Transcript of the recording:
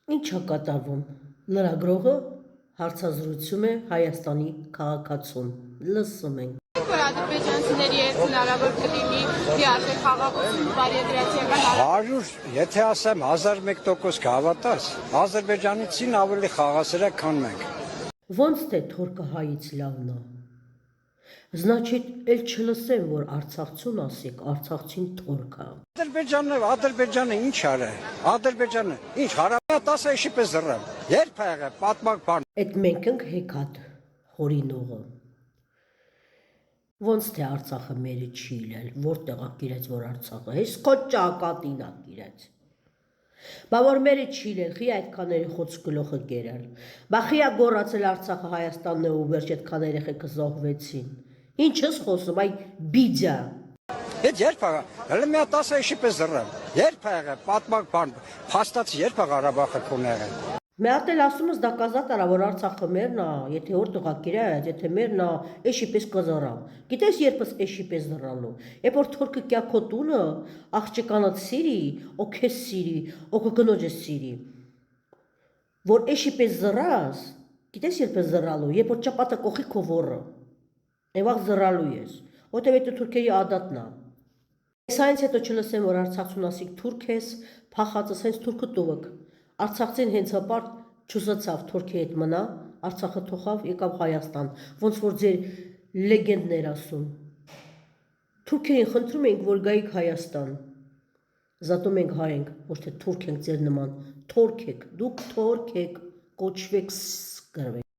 Ինչ է կատարվում։ Լրագրողը հարցազրույցում է Հայաստանի քաղաքացուն։ Լսում ենք։ Որ ադրբեջանցիների հետ հնարավոր կլինի լիարժեք խաղաղություն բարեգրացիական 100, եթե ասեմ 1001% կհավատաս, ադրբեջանցին ավելի խաղաղասեր քան մենք։ Ոնց թե թուրքը հայից լավն է։ Значит, էլ չլսեմ, որ արցախցուն ասեք, արցախցին թուրք է։ Ադրբեջանը ինչ արա։ Ադրբեջանը ինչ հարաբերական 10-ի պես զռա։ Երբ է եղել պատմակ բան։ Այդ մենք ենք հեքաթ հորինողը։ Ոնց թե Արցախը մերը չի իլել, որտեղ է գիրեց, որ Արցախը, հես քո ճակատին է գիրեց։ Բա որ մերը չի իլել, խի այդքաների խոց գլոխը գերել։ Բա խիա գոռացել Արցախը Հայաստանն է ու վերջ այդքան երեխեքը զոհվեցին։ Ինչ ես խոսում, այ բիջա։ Այդ երբ է, հələ մի 10-ի պես զռա։ Երբ է եղել պատմակ բան, փաստացի երբ է Ղարաբաղը քուն եղել։ Մի հատ էլ ասում ես դա կազատ արա, որ Արցախը մերն է, եթե որտեղ է գիրած, եթե մերն է, էշի պես կզորա։ Գիտես երբս էշի պես զռալու։ Երբ որ թուրքը կյա քո տունը, աղջկանդ սիրի, օ քեզ սիրի, օ քո գնոջը սիրի։ Որ էշի պես զռաս, գիտես երբ է զռալու, երբ որ ճապատը կողի քո ոռը։ Եվաղ զռալու ես, որտեվ այդ թուրքերի ադատն է։ Սայից հետո չլսեմ, որ Արցախցուն ասիկ թուրք ես, փախածս հենց թուրքը տուվք։ Արցախցին հենց հպարտ չուսացավ թուրքի հետ մնա, Արցախը թողավ, եկավ Հայաստան, ոնց որ ձեր լեգենդներ ասում։ Թուրքերին խնդրում ենք, որ գայիք Հայաստան։ Զատո մենք հայ ենք, ոչ թե թուրք ենք ձեր նման, թորք եք, դուք թորք եք, կոչվեք գրվեք։